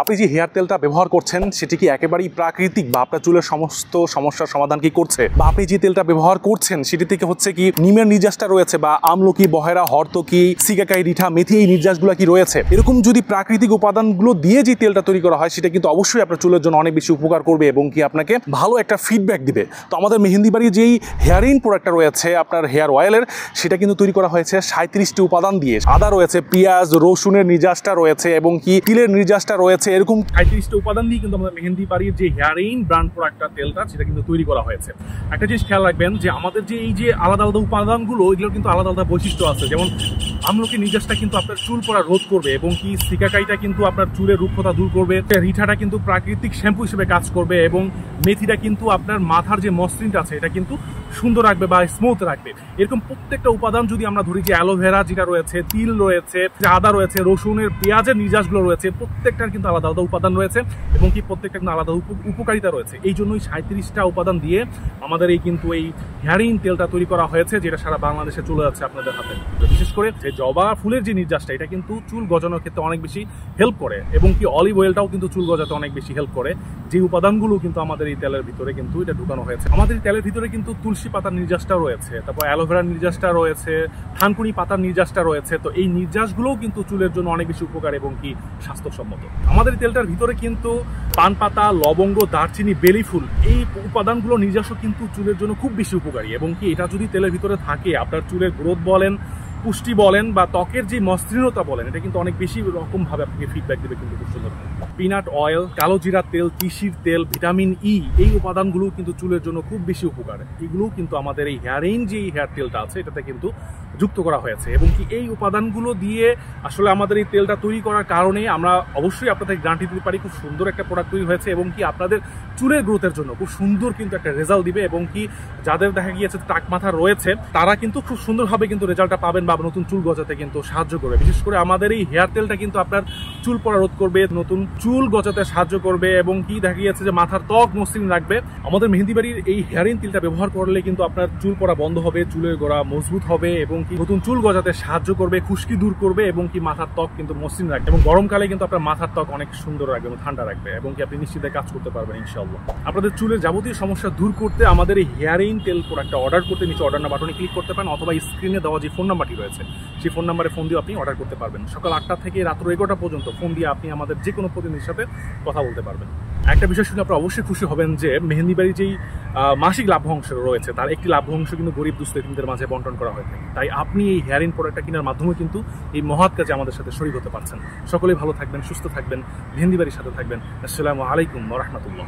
আপনি যে হেয়ার তেলটা ব্যবহার করছেন সেটি কি একেবারেই প্রাকৃতিক বা আপনার চুলের সমস্ত সমস্যার সমাধান কি করছে, বা আপনি যে তেলটা ব্যবহার করছেন সেটি থেকে হচ্ছে কি নিমের নির্যাসটা রয়েছে বা আমলকি, বহেরা, হরতকি, সিকাকাই, রিঠা, মেথি এই নির্যাসগুলো কি রয়েছে, এরকম যদি প্রাকৃতিক উপাদানগুলো দিয়ে যে তেলটা তৈরি করা হয় সেটা কিন্তু অবশ্যই আপনার চুলের জন্য অনেক বেশি উপকার করবে এবং কি আপনাকে ভালো একটা ফিডব্যাক দিবে। তো আমাদের মেহেন্দি বাড়ির যেই হেয়ারিন প্রোডাক্টটা রয়েছে আপনার হেয়ার অয়েলের, সেটা কিন্তু তৈরি করা হয়েছে 37টি উপাদান দিয়ে। আদা রয়েছে, পেঁয়াজ, রসুনের নির্যাসটা রয়েছে এবং কি তিলের নির্যাসটা রয়েছে, এরকম 37টা উপাদান দিয়ে কিন্তু আমাদের মেহেন্দি বাড়ির যে হেয়ারিন ব্র্যান্ড প্রোডাক্টটা তেলটা সেটা কিন্তু তৈরি করা হয়েছে। একটা জিনিস খেয়াল রাখবেন যে আমাদের যে এই যে আলাদা আলাদা উপাদানগুলো, এগুলো কিন্তু আলাদা আলাদা বৈশিষ্ট্য আছে। যেমন আমলকি নির্যাসটা কিন্তু আপনার চুল পড়া রোধ করবে এবং কি সিকাকাইটা কিন্তু আপনার চুলের রুক্ষতা দূর করবে, রিঠাটা কিন্তু প্রাকৃতিক শ্যাম্পু হিসেবে কাজ করবে এবং মেথিটা কিন্তু আপনার মাথার যে মসৃণটা আছে এটা কিন্তু সুন্দর রাখবে বা স্মুথ রাখবে। এরকম প্রত্যেকটা উপাদান যদি আমরা ধরি, যে অ্যালোভেরা যেটা রয়েছে, তিল রয়েছে, আদা রয়েছে, রসুনের, পেঁয়াজের নির্যাসগুলো রয়েছে, প্রত্যেকটার কিন্তু আলাদা আলাদা উপাদান রয়েছে এবং কি প্রত্যেকটা কিন্তু আলাদা উপকারিতা রয়েছে। এই জন্যই 37টা উপাদান দিয়ে আমাদের এই কিন্তু এই হেয়ারিন তেলটা তৈরি করা হয়েছে, যেটা সারা বাংলাদেশে চলে যাচ্ছে আপনাদের হাতে। বিশেষ করে যে জবা ফুলের যে নির্যাসটা, এটা কিন্তু চুল গজানোর ক্ষেত্রে অনেক বেশি হেল্প করে এবং কি অলিভ অয়েলটাও কিন্তু চুল গজাতে অনেক বেশি হেল্প করে। যে উপাদানগুলো কিন্তু আমাদের এই তেলের ভিতরে কিন্তু এটা ঢুকানো হয়েছে। আমাদের এই তেলের ভিতরে কিন্তু তুলসী পাতার নির্যাসটা রয়েছে, তারপর অ্যালোভেরার নির্যাসটা রয়েছে, থানকুনি পাতার নির্যাসটা রয়েছে। তো এই নির্যাসগুলোও কিন্তু চুলের জন্য অনেক বেশি উপকার এবং কি স্বাস্থ্যসম্মত। আমাদের এই তেলটার ভিতরে কিন্তু পান পাতা, লবঙ্গ, দারচিনি, বেলি ফুল, এই উপাদানগুলো নির্যাসও কিন্তু চুলের জন্য খুব বেশি উপকারী এবং কি এটা যদি তেলের ভিতরে থাকে, আপনার চুলের গ্রোথ বলেন, পুষ্টি বলেন বা ত্বকের যে মসৃণতা বলেন, এটা কিন্তু অনেক বেশি রকম ভাবে আপনাকে ফিডব্যাক দেবে কিন্তু খুব সুন্দর। পিনাট অয়েল, কালো জিরা তেল, তিসির তেল, ভিটামিন ই, এই উপাদানগুলো কিন্তু চুলের জন্য খুব বেশি উপকার। এগুলো কিন্তু আমাদের এই হেয়ারিন যে হেয়ার তেলটা আছে এটাতে কিন্তু যুক্ত করা হয়েছে এবং কি এই উপাদানগুলো দিয়ে আসলে আমাদের এই তেলটা তৈরি করার কারণে আমরা অবশ্যই আপনাদের গ্যারান্টি দিতে পারি খুব সুন্দর একটা প্রোডাক্ট তৈরি হয়েছে এবং কি আপনাদের চুলের গ্রোথের জন্য খুব সুন্দর কিন্তু একটা রেজাল্ট দিবে এবং কি যাদের দেখা গিয়েছে টাক মাথা রয়েছে তারা কিন্তু খুব সুন্দরভাবে কিন্তু রেজাল্টটা পাবেন বা নতুন চুল গজাতে কিন্তু সাহায্য করবে। বিশেষ করে আমাদের এই হেয়ার তেলটা কিন্তু আপনার চুল পড়া রোধ করবে, নতুন চুল গজাতে সাহায্য করবে এবং কি দেখা গিয়েছে যে মাথার ত্বক মসৃণ রাখবে। আমাদের মেহেন্দি বাড়ির এই হেয়ারিন তেলটা ব্যবহার করলে কিন্তু আপনার চুল পড়া বন্ধ হবে, চুলের গোড়া মজবুত হবে এবং কি নতুন চুল গজাতে সাহায্য করবে, খুশকি দূর করবে এবং কি মাথার ত্বক কিন্তু মসৃণ রাখবে এবং গরমকালে কিন্তু আপনার মাথার ত্বক অনেক সুন্দর রাখবে এবং ঠান্ডা রাখবে এবং কি আপনি নিশ্চিন্তে কাজ করতে পারবেন ইনশাআল্লাহ। আপনাদের চুলের যাবতীয় সমস্যা দূর করতে আমাদের এই হেয়ারিন তেল প্রোডাক্টটা অর্ডার করতে নিচে অর্ডার না বাটনে ক্লিক করতে পারেন অথবা স্ক্রিনে দেওয়া যে ফোন নাম্বারটি রয়েছে সেই ফোন নাম্বারে ফোন দিয়ে আপনি অর্ডার করতে পারবেন। সকাল 8টা থেকে রাত্র 11টা পর্যন্ত ফোন দিয়ে আপনি আমাদের যে কোনো প্রতিনিধির সাথে কথা বলতে পারবেন। একটা বিষয় শুনে আপনারা অবশ্যই খুশি হবেন যে মেহেন্দি বাড়ির যেই মাসিক লাভ্যাংশ রয়েছে তার একটি লাভ্যাংশ কিন্তু গরিব দুস্থ এতিমদের মাঝে বন্টন করা হয়ে থাকে। তাই আপনি এই হেয়ারিন প্রোডাক্টটা কেনার মাধ্যমে কিন্তু এই মহৎ কাজে আমাদের সাথে শরীক হতে পারছেন। সকলেই ভালো থাকবেন, সুস্থ থাকবেন, মেহেন্দি বাড়ির সাথে থাকবেন। আসসালামু আলাইকুম ওয়া রাহমাতুল্লাহ।